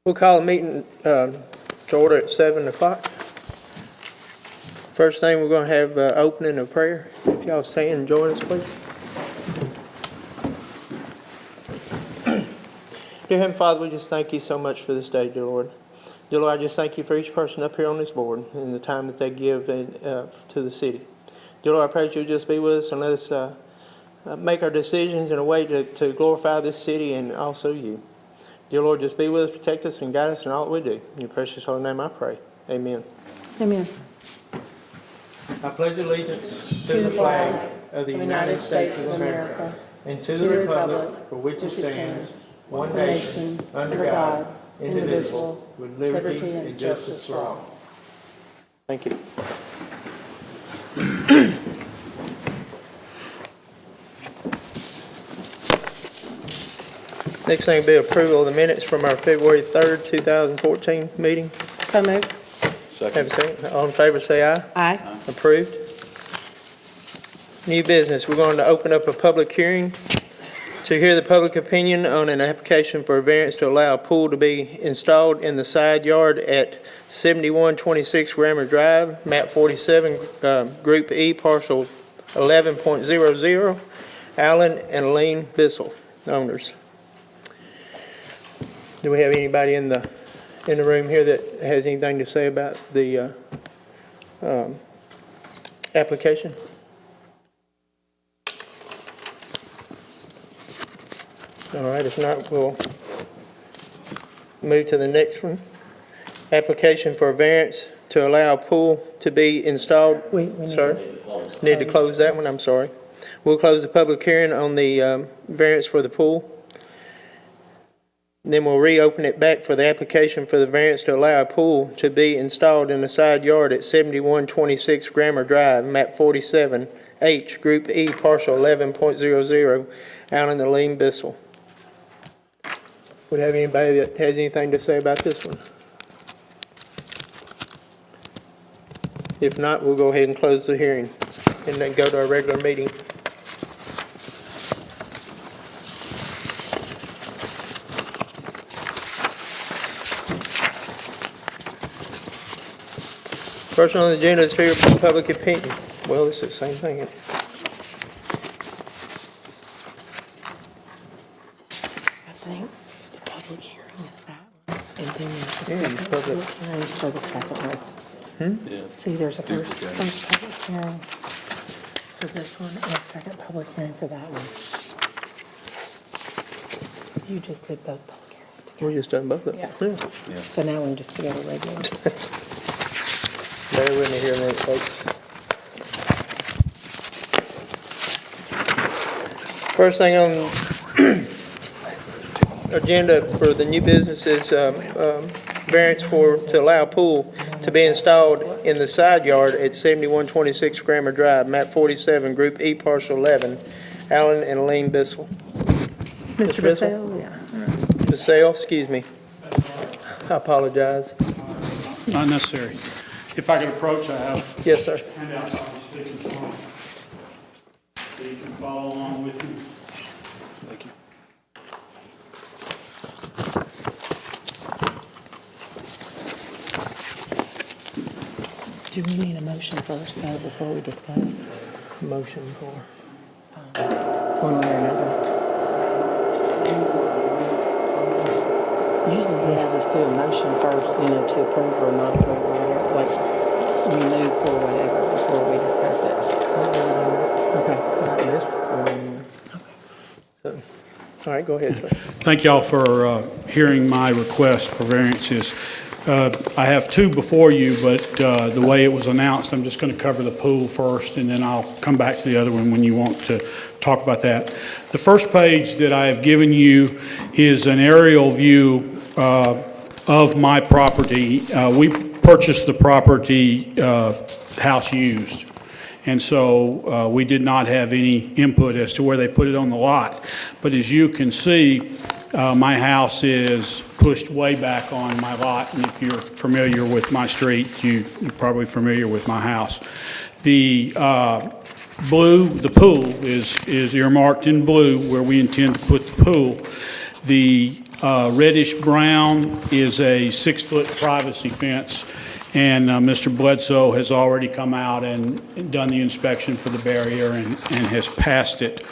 We'll call a meeting to order at 7 o'clock. First thing, we're going to have opening of prayer. If y'all stand and join us, please. Dear Heavenly Father, we just thank you so much for this day, dear Lord. Dear Lord, I just thank you for each person up here on this board and the time that they give to the city. Dear Lord, I pray that you'll just be with us and let us make our decisions in a way to glorify this city and also you. Dear Lord, just be with us, protect us, and guide us in all that we do. In your precious holy name I pray. Amen. Amen. I pledge allegiance to the flag of the United States of America and to the republic for which it stands, one nation, under God, indivisible, with liberty and justice for all. Thank you. Next thing will be approval of the minutes from our February 3rd, 2014 meeting. So moved. Have a second. All in favor say aye. Aye. Approved. New business. We're going to open up a public hearing to hear the public opinion on an application for a variance to allow a pool to be installed in the side yard at 7126 Grammar Drive, map 47, Group E, parcel 11.00, Alan and Aline Bissell, owners. Do we have anybody in the room here that has anything to say about the application? All right, if not, we'll move to the next one. Application for a variance to allow a pool to be installed. We Need to close that one, I'm sorry. We'll close the public hearing on the variance for the pool. Then we'll reopen it back for the application for the variance to allow a pool to be installed in the side yard at 7126 Grammar Drive, map 47H, Group E, parcel 11.00, Alan and Aline Bissell. Would have anybody that has anything to say about this one? If not, we'll go ahead and close the hearing and then go to our regular meeting. First on the agenda is here for public opinion. Well, it's the same thing. I think the public hearing is that one. And then there's a second public hearing for the second one. Yeah. See, there's a first public hearing for this one and a second public hearing for that one. So you just did both public hearings together. We just done both of them. Yeah. So now we just go to regular. Bear with me here a minute, folks. First thing on agenda for the new business is variance to allow a pool to be installed in the side yard at 7126 Grammar Drive, map 47, Group E, parcel 11, Alan and Aline Bissell. Mr. Bissell? Yeah. Bissell, excuse me. I apologize. Not necessary. If I could approach, I have Yes, sir. handouts obviously this morning, so you can follow along with me. Thank you. Do we need a motion first, though, before we discuss Motion for. one way or another? Usually he has us do a motion first, to approve or not approve or whatever, like remove or whatever before we discuss it. Okay. All right, go ahead, sir. Thank y'all for hearing my request for variances. I have two before you, but the way it was announced, I'm just going to cover the pool first, and then I'll come back to the other one when you want to talk about that. The first page that I have given you is an aerial view of my property. We purchased the property house used, and so we did not have any input as to where they put it on the lot. But as you can see, my house is pushed way back on my lot, and if you're familiar with my street, you're probably familiar with my house. The pool is earmarked in blue where we intend to put the pool. The Reddish brown is a 6-foot privacy fence, and Mr. Bledsoe has already come out and done the inspection for the barrier and has passed it.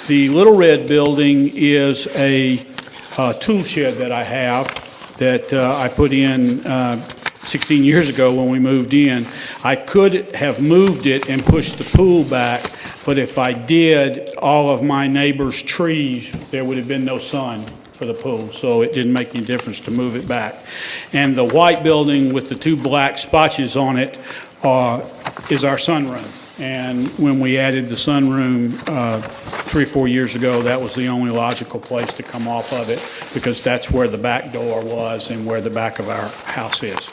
The Little Red building is a tool shed that I have that I put in 16 years ago when we moved in. I could have moved it and pushed the pool back, but if I did, all of my neighbors' trees, there would have been no sun for the pool, so it didn't make any difference to move it back. And the white building with the 2 black spotches on it is our sunroom. And when we added the sunroom 3 or 4 years ago, that was the only logical place to come off of it, because that's where the back door was and where the back of our house is.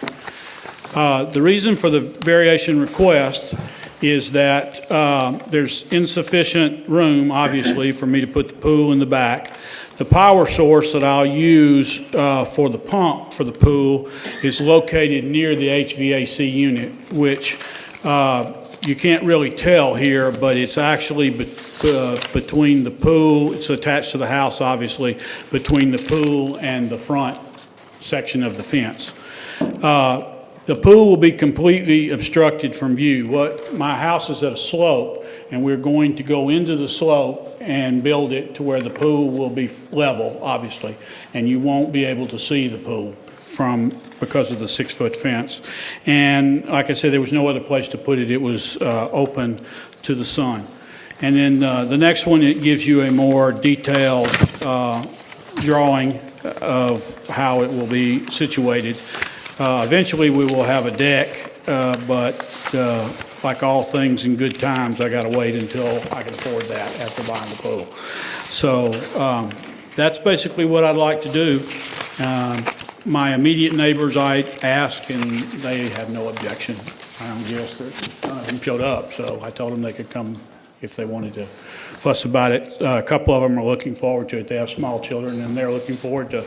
The reason for the variation request is that there's insufficient room, obviously, for me to put the pool in the back. The power source that I'll use for the pump for the pool is located near the HVAC unit, which you can't really tell here, but it's actually between the pool, it's attached to the house, obviously, between the pool and the front section of the fence. The pool will be completely obstructed from view. My house is at a slope, and we're going to go into the slope and build it to where the pool will be level, obviously, and you won't be able to see the pool because of the 6-foot fence. And like I said, there was no other place to put it. It was open to the sun. And then the next one, it gives you a more detailed drawing of how it will be situated. Eventually, we will have a deck, but like all things in good times, I got to wait until I can afford that after buying the pool. So that's basically what I'd like to do. My immediate neighbors, I asked, and they have no objection. I don't guess that none of them showed up, so I told them they could come if they wanted to fuss about it. A couple of them are looking forward to it. They have small children, and they're looking forward to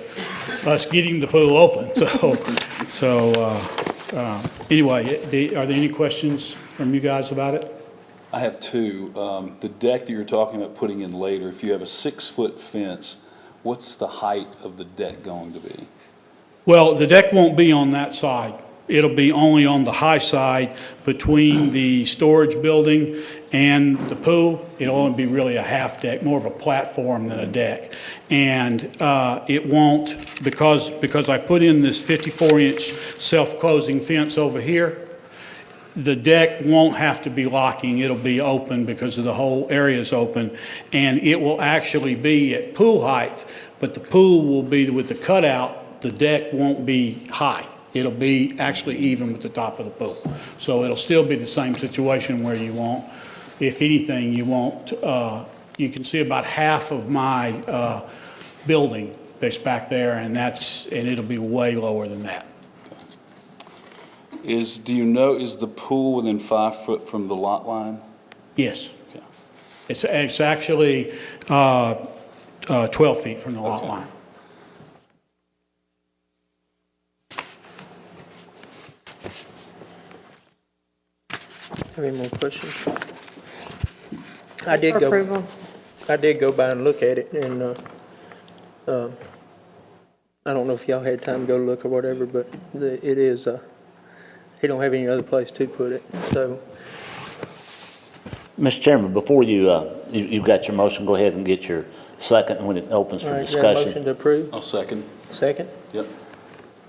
us getting the pool open. Anyway, are there any questions from you guys about it? I have 2. The deck that you're talking about putting in later, if you have a 6-foot fence, what's the height of the deck going to be? Well, the deck won't be on that side. It'll be only on the high side between the storage building and the pool. It'll only be really a half deck, more of a platform than a deck. And it won't, because I put in this 54-inch self-closing fence over here, the deck won't have to be locking. It'll be open because the whole area is open. And it will actually be at pool height, but the pool will be with the cutout. The deck won't be high. It'll be actually even with the top of the pool. So it'll still be the same situation where you won't, if anything, you won't, you can see about half of my building that's back there, and it'll be way lower than that. Is the pool within 5 foot from the lot line? Yes. Okay. It's actually 12 feet from the lot line. Have any more questions? I did Approval. go by and look at it, and I don't know if y'all had time to go look or whatever, but it is, they don't have any other place to put it, so. Mr. Chairman, before you've got your motion, go ahead and get your second when it opens All for right, is there a motion discussion. to approve? I'll second. Second? Yep.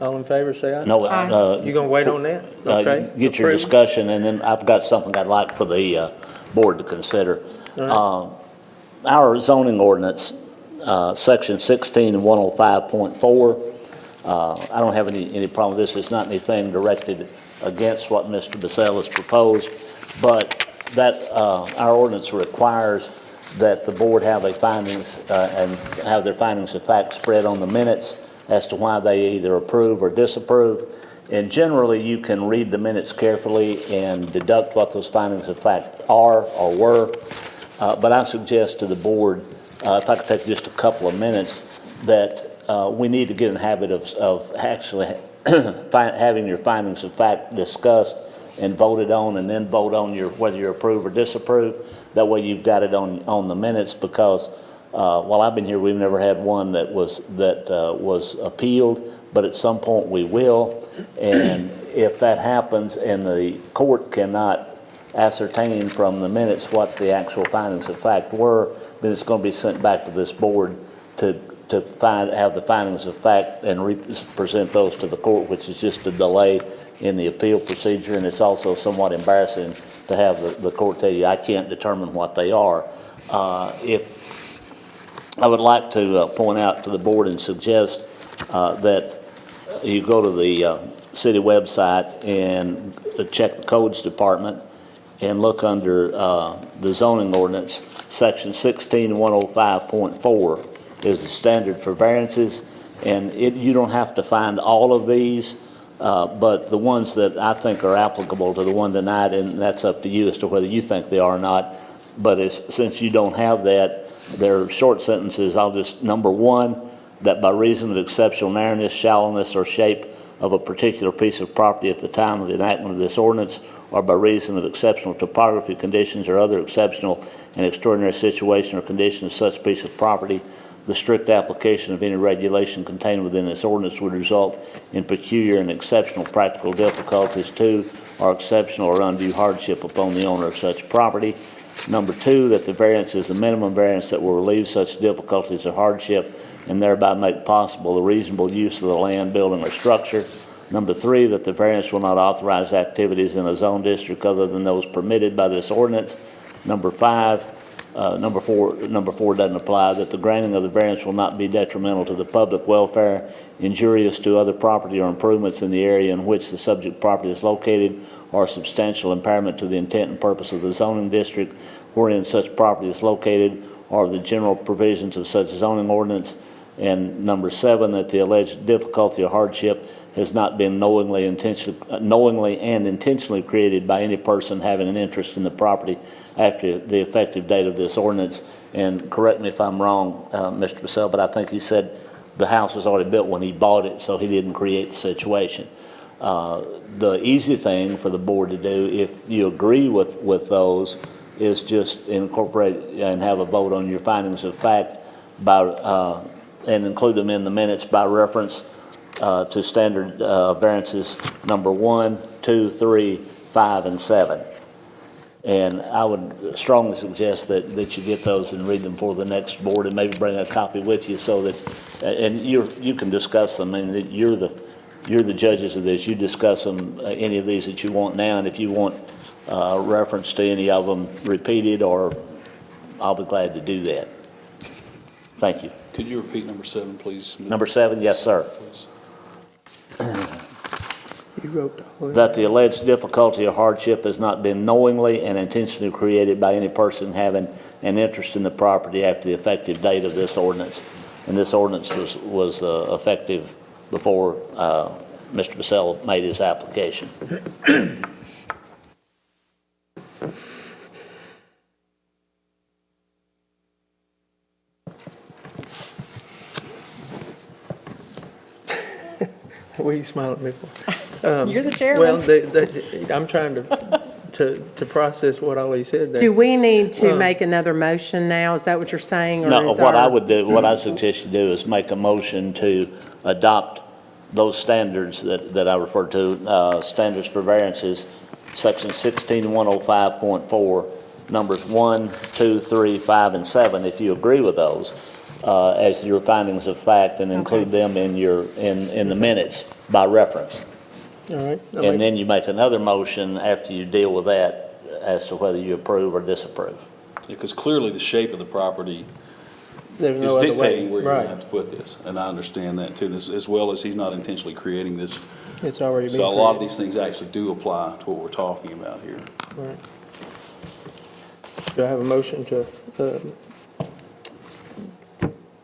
All in favor, say aye. No, You gonna wait on that? Okay. get your Approval? discussion, and then I've got something I'd like for the board to consider. Our zoning ordinance, section 16 and 105.4, I don't have any problem with this. It's not anything directed against what Mr. Bissell has proposed, but that our ordinance requires that the board have a findings and have their findings of fact spread on the minutes as to why they either approve or disapprove. And generally, you can read the minutes carefully and deduct what those findings of fact are or were. But I suggest to the board, if I could take just a couple of minutes, that we need to get in the habit of actually having your findings of fact discussed and voted on, and then vote on whether you approve or disapprove. That way you've got it on the minutes, because While I've been here, we've never had one that was appealed, but at some point we will. And if that happens and the court cannot ascertain from the minutes what the actual findings of fact were, then it's going to be sent back to this board to have the findings of fact and present those to the court, which is just a delay in the appeal procedure. And it's also somewhat embarrassing to have the court tell you, I can't determine what they are. If I would like to point out to the board and suggest that you go to the city website and check the codes department and look under the zoning ordinance, section 16105.4 is the standard for variances. And you don't have to find all of these, but the ones that I think are applicable to the one tonight, and that's up to you as to whether you think they are or not. But since you don't have that, they're short sentences. I'll just, number one, that by reason of exceptional narrowness, shallowness, or shape of a particular piece of property at the time of the enactment of this ordinance, or by reason of exceptional topography, conditions, or other exceptional and extraordinary situation or condition of such piece of property, the strict application of any regulation contained within this ordinance would result in peculiar and exceptional practical difficulties to, or exceptional or undue hardship upon the owner of such property. Number two, that the variance is the minimum variance that will relieve such difficulties or hardship and thereby make possible the reasonable use of the land, building, or structure. Number three, that the variance will not authorize activities in a zone district other than those permitted by this ordinance. Number four doesn't apply, that the granting of the variance will not be detrimental to the public welfare, injurious to other property or improvements in the area in which the subject property is located, or substantial impairment to the intent and purpose of the zoning district wherein such property is located, or the general provisions of such zoning ordinance. And number seven, that the alleged difficulty or hardship has not been knowingly and intentionally created by any person having an interest in the property after the effective date of this ordinance. And correct me if I'm wrong, Mr. Bissell, but I think he said the house was already built when he bought it, so he didn't create the situation. The easy thing for the board to do, if you agree with those, is just incorporate and have a vote on your findings of fact and include them in the minutes by reference to standard variances number 1, 2, 3, 5, and 7. And I would strongly suggest that you get those and read them for the next board, and maybe bring a copy with you so that, and you can discuss them. I mean, you're the judges of this. You discuss them, any of these that you want now, and if you want reference to any of them repeated, or I'll be glad to do that. Thank you. Could you repeat number 7, please? Number 7, yes, sir. Please. You wrote That the alleged difficulty or hardship has not been knowingly and intentionally created by any person having an interest in the property after the effective date of this ordinance. And this ordinance was effective before Mr. Bissell made his application. What are you smiling at me for? You're the chairman. Well, I'm trying to process what all he said there. Do we need to make another motion now? Is that what you're saying? Or No, is what I our- would do, what I suggest you do is make a motion to adopt those standards that I referred to, standards for variances, section 16105.4, numbers 1, 2, 3, 5, and 7, if you agree with those, as your findings of fact, and include them in the minutes by reference. All right. And then you make another motion after you deal with that as to whether you approve or disapprove. Because clearly the shape of the property There's is no other way. dictating where you're going to Right. have to put this. And I understand that too, as well as he's not intentionally creating this. It's already been So a lot of created. these things actually do apply to what we're talking about here. Right. Do I have a motion to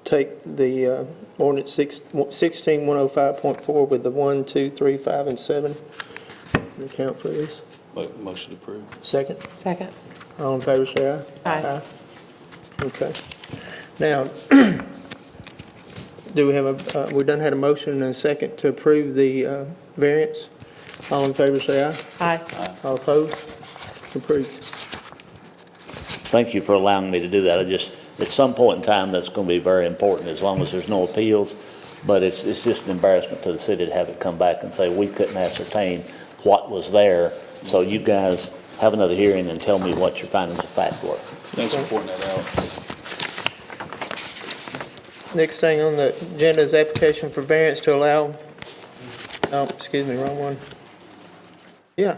take the ordinance 16105.4 with the 1, 2, 3, 5, and 7? Account for this. Motion approved. Second? Second. All in favor, say aye. Aye. Okay. Now, do we have we done had a motion and a second to approve the variance? All in favor, say aye. Aye. All opposed? Approved. Thank you for allowing me to do that. at some point in time, that's going to be very important, as long as there's no appeals. But it's just an embarrassment to the city to have it come back and say, we couldn't ascertain what was there. So you guys have another hearing and tell me what your findings of fact were. Thanks for pointing that out. Next thing on the agenda is application for variance to allow, oh, excuse me, wrong one. Yeah,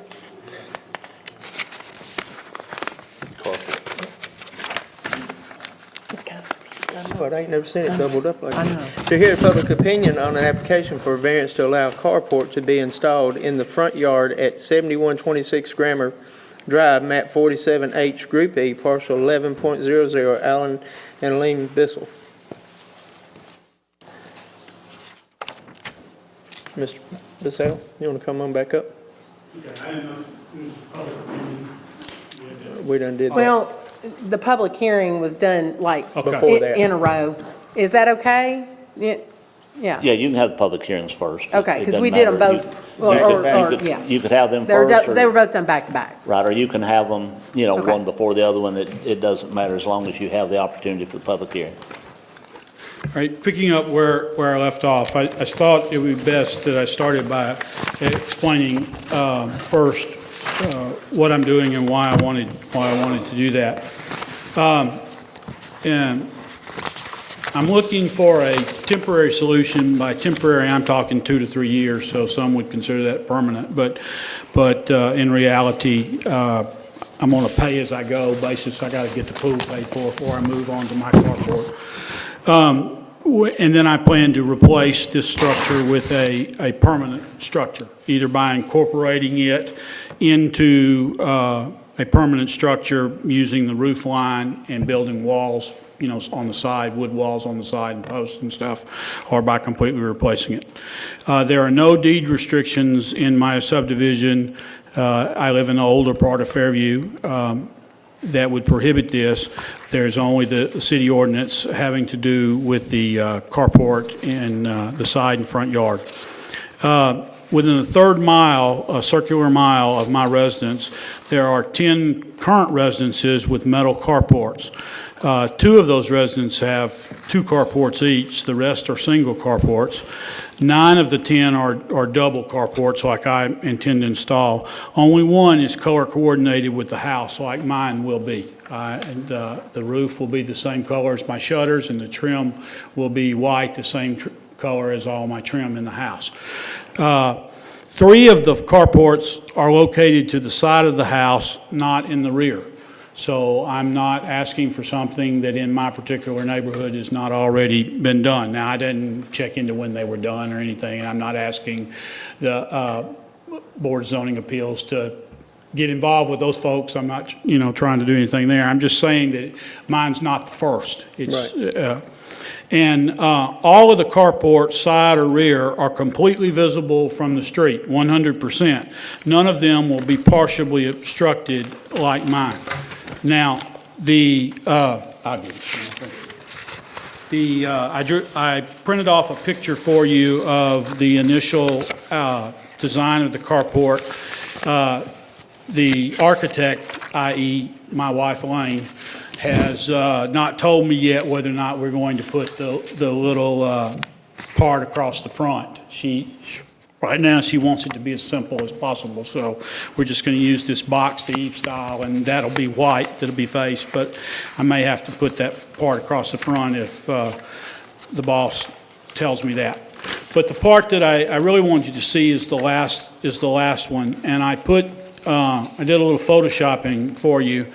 It's kind of, but I ain't never seen it doubled up like I this. know. To hear public opinion on an application for a variance to allow carport to be installed in the front yard at 7126 Grammar Drive, map 47H, Group E, parcel 11.00, Allen and Lean Bissell. Mr. Bissell, you want to come on back up? We done did that. well, the public hearing was done like Okay. Before that. in a row. Is that okay? Yeah. Yeah, you can have the public hearings first. Okay, It because doesn't we did them matter. both, or, yeah. You could have them They were, first, they were or, both done back to back. right, or you can have them, you know, Okay. one before the other one. It doesn't matter, as long as you have the opportunity for the public hearing. All right, picking up where I left off, I thought it would be best that I started by explaining first what I'm doing and why I wanted to do that. And I'm looking for a temporary solution. By temporary, I'm talking 2 to 3 years, so some would consider that permanent. But in reality, I'm on a pay-as-I-go basis. I got to get the pool paid for before I move on to my carport. And then I plan to replace this structure with a permanent structure, either by incorporating it into a permanent structure using the roof line and building walls, you know, on the side, wood walls on the side and posts and stuff, or by completely replacing it. There are no deed restrictions in my subdivision. I live in the older part of Fairview that would prohibit this. There's only the city ordinance having to do with the carport in the side and front yard. Within a third mile, a circular mile of my residence, there are 10 current residences with metal carports. 2 of those residences have 2 carports each. The rest are single carports. 9 of the 10 are double carports like I intend to install. Only 1 is color coordinated with the house like mine will be. And the roof will be the same color as my shutters, and the trim will be white, the same color as all my trim in the house. 3 of the carports are located to the side of the house, not in the rear. So I'm not asking for something that in my particular neighborhood has not already been done. Now, I didn't check into when they were done or anything, and I'm not asking the Board of Zoning Appeals to get involved with those folks. I'm not, you know, trying to do anything there. I'm just saying that mine's not the first. It's, and all of the carports, side or rear, are completely visible from the street, 100%. None of them will be partially obstructed like mine. Now, I'll give you I printed off a picture for you of the initial design of the carport. The architect, i.e. my wife Elaine, has not told me yet whether or not we're going to put the little part across the front. Right now, she wants it to be as simple as possible, so we're just going to use this box Eve style, and that'll be white, that'll be faced, but I may have to put that part across the front if the boss tells me that. But the part that I really want you to see is the last one, and I did a little photoshopping for you,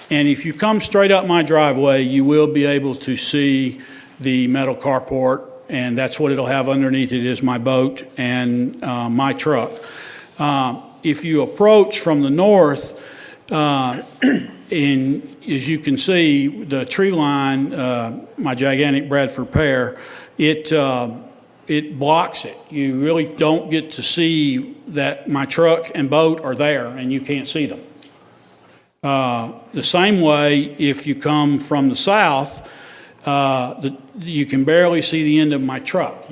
and if you come straight up my driveway, you will be able to see the metal carport, and that's what it'll have underneath it is my boat and my truck. If you approach from the north, as you can see, the tree line, my gigantic Bradford pear, it blocks it. You really don't get to see that my truck and boat are there, and you can't see them. The same way, if you come from the south, you can barely see the end of my truck.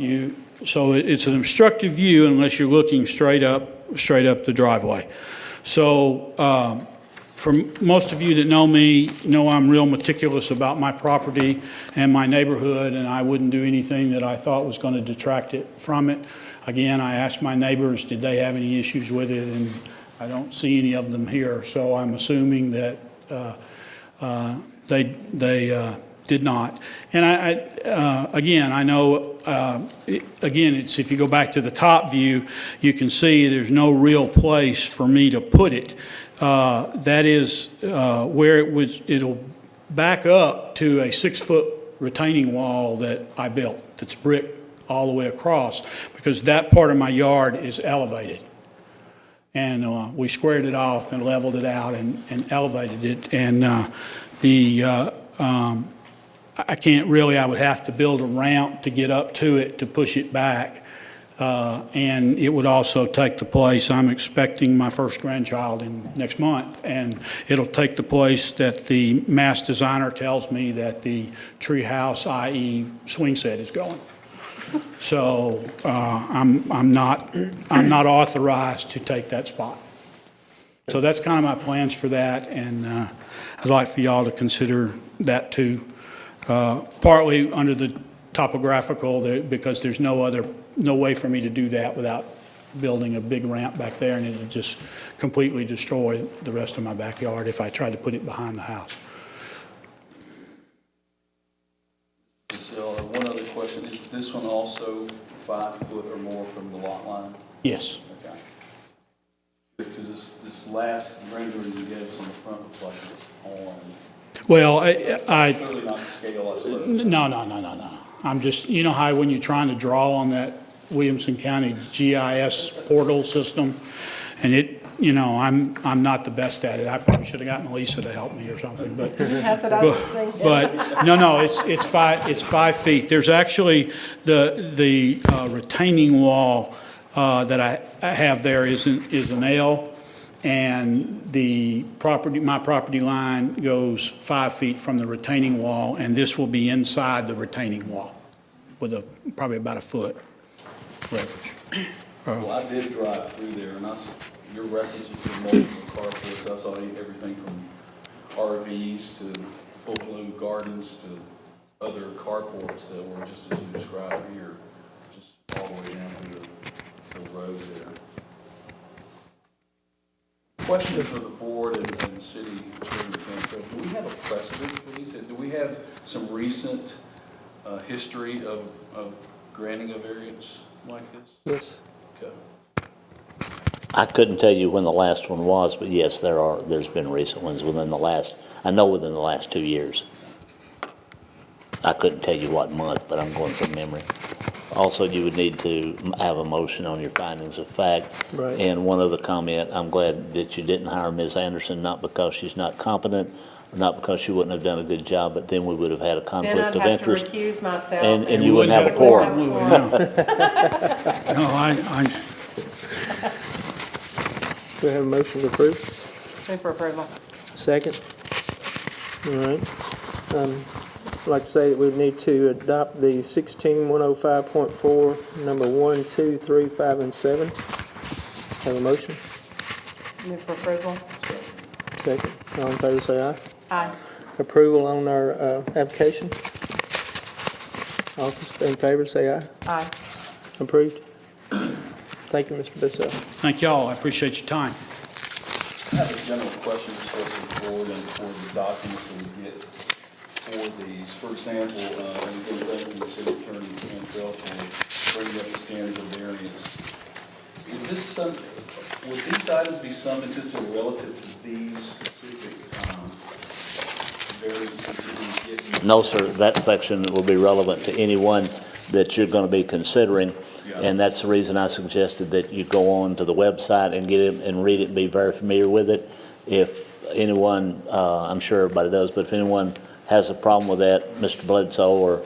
So it's an obstructive view unless you're looking straight up the driveway. So For most of you that know me, know I'm real meticulous about my property and my neighborhood, and I wouldn't do anything that I thought was going to detract it from it. Again, I asked my neighbors, did they have any issues with it, and I don't see any of them here, so I'm assuming that they did not. And again, I know, again, it's, if you go back to the top view, you can see there's no real place for me to put it. That is where it'll back up to a 6-foot retaining wall that I built, that's brick all the way across, because that part of my yard is elevated. And we squared it off and leveled it out and elevated it. And I can't really, I would have to build a ramp to get up to it to push it back. And it would also take the place, I'm expecting my first grandchild next month, and it'll take the place that the mass designer tells me that the treehouse, i.e. swing set, is going. So I'm not authorized to take that spot. So that's kind of my plans for that, and I'd like for y'all to consider that too. Partly under the topographical, because there's no way for me to do that without building a big ramp back there, and it would just completely destroy the rest of my backyard if I tried to put it behind the house. So one other question, is this one also 5 foot or more from the lot line? Yes. Okay. Because this last rendering you gave us on the front looks like it's on. Well, Clearly not the scale, I suppose. No. I'm just, you know how when you're trying to draw on that Williamson County GIS portal system, and it, you know, I'm not the best at it. I probably should have gotten Lisa to help me or something, but. That's what I was thinking. But, no, it's 5 feet. There's actually the retaining wall that I have there is an L, and my property line goes 5 feet from the retaining wall, and this will be inside the retaining wall with probably about a foot leverage. Well, I did drive through there, and your references to multiple carports, I saw everything from RVs to full-bloom gardens to other carports that were just as you described here, just all the way down to the road there. Question for the board and city attorney council, do we have a precedent for these? Do we have some recent history of granting a variance like this? Yes. Okay. I couldn't tell you when the last one was, but yes, there's been recent ones within the last 2 years. I couldn't tell you what month, but I'm going from memory. Also, you would need to have a motion on your findings of fact. Right. And one other comment, I'm glad that you didn't hire Ms. Anderson, not because she's not competent, not because she wouldn't have done a good job, but then we would have had a Then conflict I'd of have to interest. recuse myself. And you wouldn't have a quorum. No, Do we have a motion to approve? Move for approval. Second? All right. I'd like to say that we need to adopt the 16105.4, number 1, 2, 3, 5, and 7. Have a motion? Move for approval. Second. All in favor, say aye. Aye. Approval on our application? All in favor, say aye. Aye. Approved. Thank you, Mr. Bissell. thank y'all, I appreciate your time. I have a general question just for the board and for the documents that we get for these. For example, and again, thank you, the city attorney Cantrell for bringing up the standards of variance. Is this would these items be substantive relative to these specific variances that we get? No, sir, that section will be relevant to anyone that you're going to be considering. And that's the reason I suggested that you go on to the website and get it and read it and be very familiar with it. If anyone, I'm sure everybody does, but if anyone has a problem with that, Mr. Bledsoe, or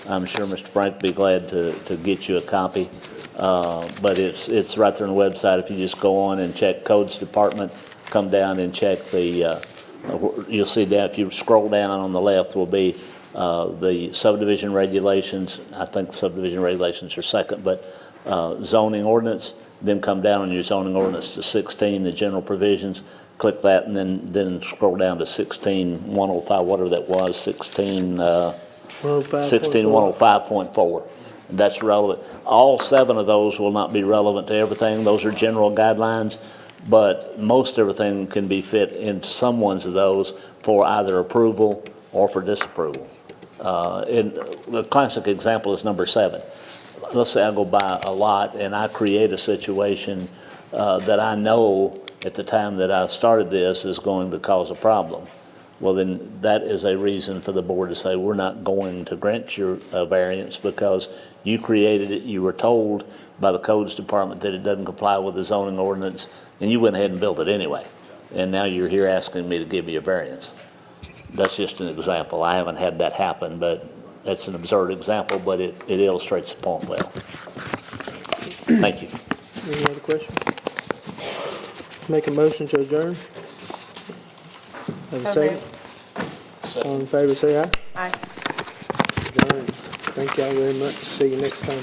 I'm sure Mr. Frank would be glad to get you a copy. But it's right there on the website. If you just go on and check Codes Department, come down and check you'll see that if you scroll down on the left will be the subdivision regulations. I think the subdivision regulations are second, but zoning ordinance, then come down on your zoning ordinance to 16, the general provisions, click that, and then scroll down to 16-105, whatever that was, 16-105.4. That's relevant. All 7 of those will not be relevant to everything. Those are general guidelines, but most everything can be fit into some ones of those for either approval or for disapproval. And the classic example is number 7. Let's say I go by a lot and I create a situation that I know at the time that I started this is going to cause a problem. Well, then that is a reason for the board to say, we're not going to grant your variance because you created it, you were told by the codes department that it doesn't comply with the zoning ordinance, and you went ahead and built it anyway. And now you're here asking me to give you a variance. That's just an example. I haven't had that happen, but that's an absurd example, but it illustrates the point well. Thank you. Any other questions? Make a motion to adjourn. Have a second? All in favor, say aye. Aye. Adjourn. Thank y'all very much. See you next time.